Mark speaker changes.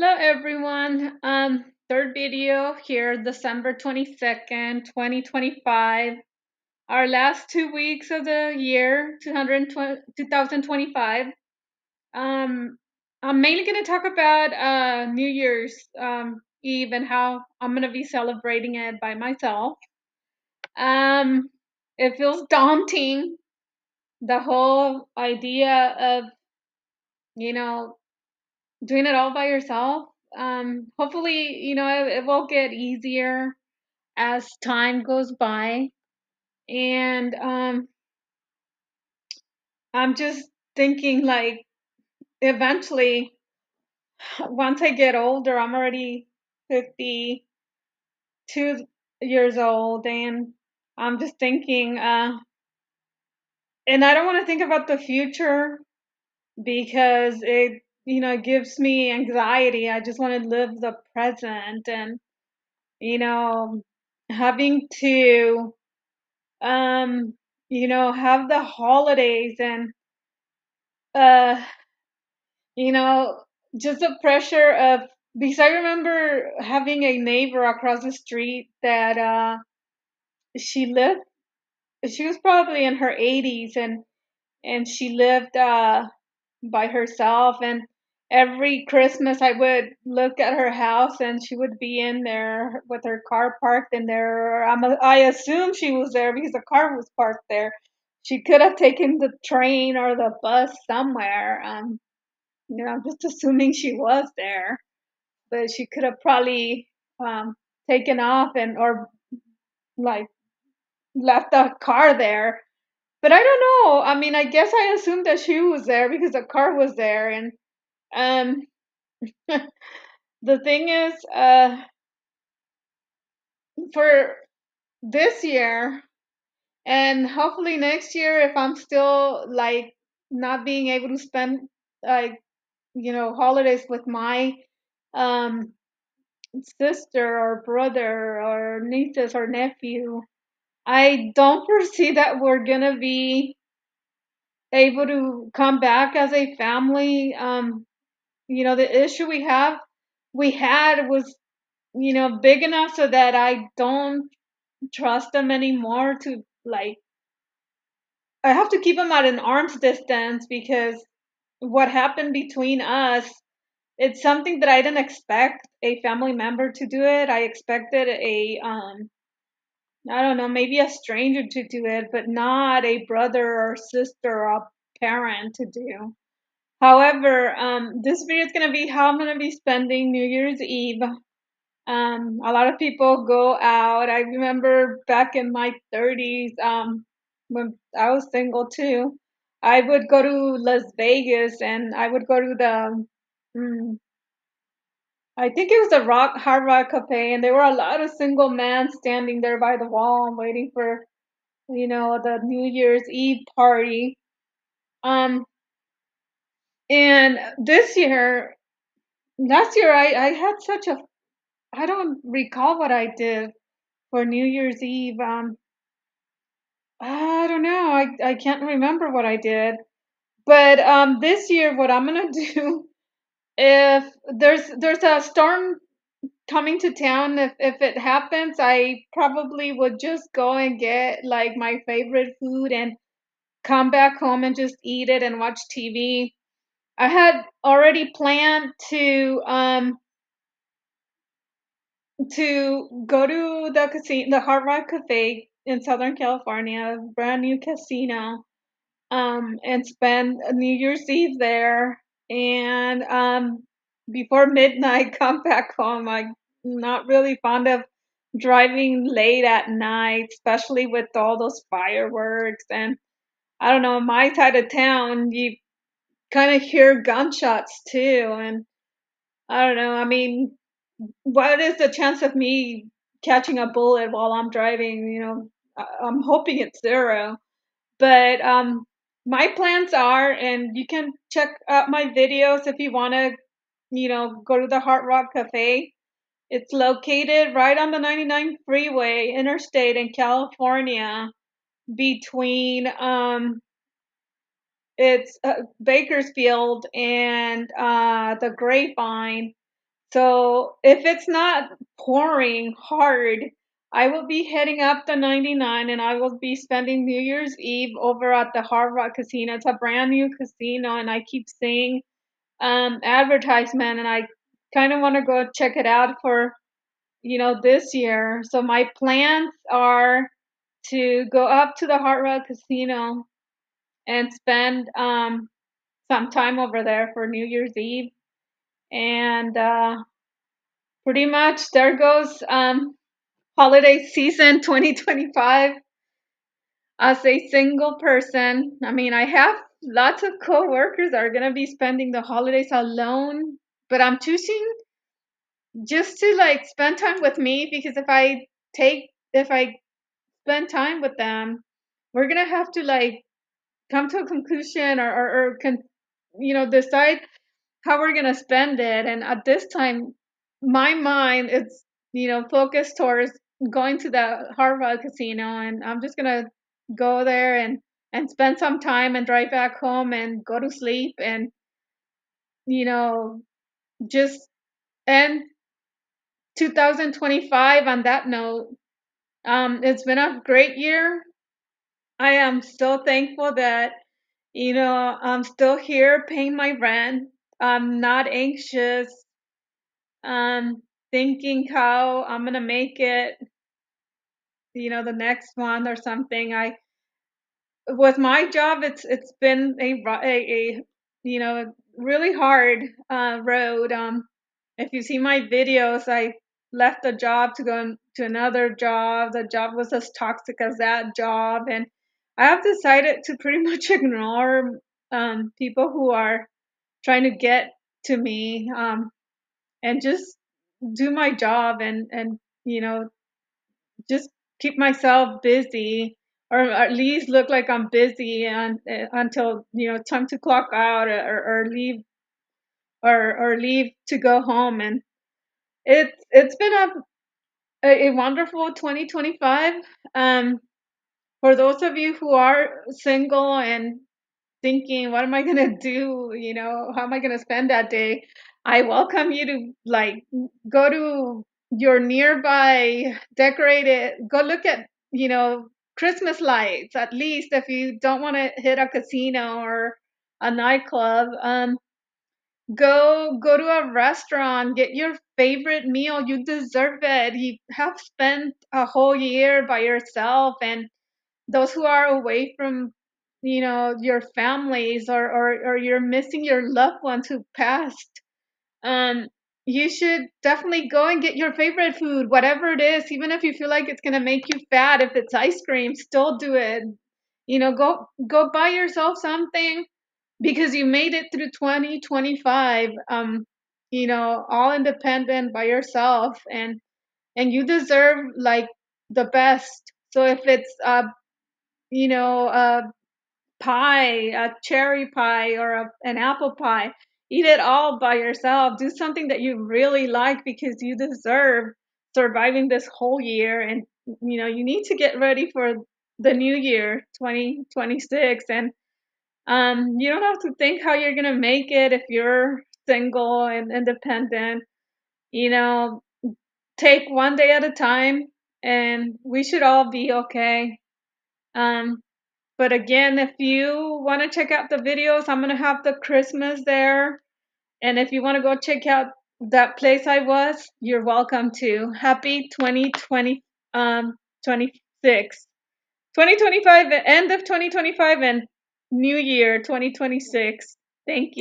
Speaker 1: Hello everyone. Third video here, December 22nd, 2025. Our last 2 weeks of the year, 2025. Um, I'm mainly going to talk about New Year's Eve and how I'm going to be celebrating it by myself. Um, it feels daunting, the whole idea of, you know, doing it all by yourself. Hopefully, it will get easier as time goes by. And I'm just thinking, like, eventually, once I get older, I'm already 52 years old, and I'm just thinking, and I don't want to think about the future because it gives me anxiety. I just want to live the present and, you know, having to have the holidays and uh you know just the pressure of, because I remember having a neighbor across the street that she lived she was probably in her 80s, and she lived by herself, and every Christmas I would look at her house and she would be in there with her car parked in there. I assume she was there because the car was parked there. She could have taken the train or the bus somewhere. I'm just assuming she was there, but she could have probably um, taken off and or like left the car there. But I don't know. I mean, I guess I assumed that she was there because the car was there, and um, the thing is, for this year and hopefully next year, if I'm still like not being able to spend like holidays with my um sister or brother or nieces or nephew, I don't foresee that we're gonna be able to come back as a family. The issue we had was big enough so that I don't trust them anymore to, like, I have to keep them at an arm's distance because what happened between us, it's something that I didn't expect a family member to do it. I expected a I don't know, maybe a stranger to do it, but not a brother or sister or a parent to do. However, this video is going to be how I'm going to be spending New Year's Eve. A lot of people go out. I remember back in my 30s, when I was single too, I would go to Las Vegas and I would go to mm, I think it was the Hard Rock Cafe, and there were a lot of single men standing there by the wall waiting for, the New Year's Eve party. Um, and last year, I had such a, I don't recall what I did for New Year's Eve. I don't know. I can't remember what I did. But this year, what I'm gonna do, if there's a storm coming to town, if it happens, I probably would just go and get like my favorite food and come back home and just eat it and watch TV. I had already planned to go to the casino, the Hard Rock Cafe in Southern California, brand new casino, and spend New Year's Eve there. And before midnight, come back home. I'm not really fond of driving late at night, especially with all those fireworks. And I don't know, my side of town, you kind of hear gunshots too. And I don't know, I mean, what is the chance of me catching a bullet while I'm driving? I'm hoping it's zero. But my plans are, and you can check out my videos if you want to, go to the Hard Rock Cafe. It's located right on the 99 freeway interstate in California between it's Bakersfield and the Grapevine. So if it's not pouring hard, I will be heading up the 99 and I will be spending New Year's Eve over at the Hard Rock Casino. It's a brand new casino, and I keep seeing advertisement, and I kind of want to go check it out for this year. So my plans are to go up to the Hard Rock Casino and spend some time over there for New Year's Eve, and pretty much there goes holiday season 2025 as a single person. I mean, I have lots of coworkers that are going to be spending the holidays alone, but I'm choosing just to like spend time with me, because if I spend time with them, we're going to have to like come to a conclusion, or decide how we're going to spend it. And at this time, my mind is focused towards going to the Hard Rock Casino, and I'm just going to go there and spend some time and drive back home and go to sleep, and you know just end 2025 on that note. It's been a great year. I am so thankful that I'm still here paying my rent. I'm not anxious, thinking how I'm gonna make it, the next month or something. I With my job, it's been a really hard road. If you see my videos, I left a job to to another job. The job was as toxic as that job, and I have decided to pretty much ignore people who are trying to get to me, and just do my job, and you know just keep myself busy, or at least look like I'm busy, and until time to clock out, or leave, or leave to go home. And it's been a wonderful 2025. Um, for those of you who are single and thinking, what am I gonna do? How am I gonna spend that day? I welcome you to like go to your nearby decorated, go look at, Christmas lights, at least if you don't want to hit a casino or a nightclub. Go to a restaurant, get your favorite meal. You deserve it. You have spent a whole year by yourself, and those who are away from your families, or you're missing your loved ones who passed, um you should definitely go and get your favorite food, whatever it is. Even if you feel like it's going to make you fat, if it's ice cream, still do it. Go buy yourself something, because you made it through 2025, all independent by yourself, and you deserve like the best. So if it's a pie, a cherry pie, or an apple pie, eat it all by yourself. Do something that you really like, because you deserve surviving this whole year. And you need to get ready for the new year, 2026. And you don't have to think how you're gonna make it if you're single and independent. You know, take one day at a time, and we should all be okay. Um, but again, if you want to check out the videos, I'm gonna have the Christmas there. And if you want to go check out that place I was, you're welcome to. Happy 2020, 26, 2025, end of 2025, and New Year 2026. Thank you.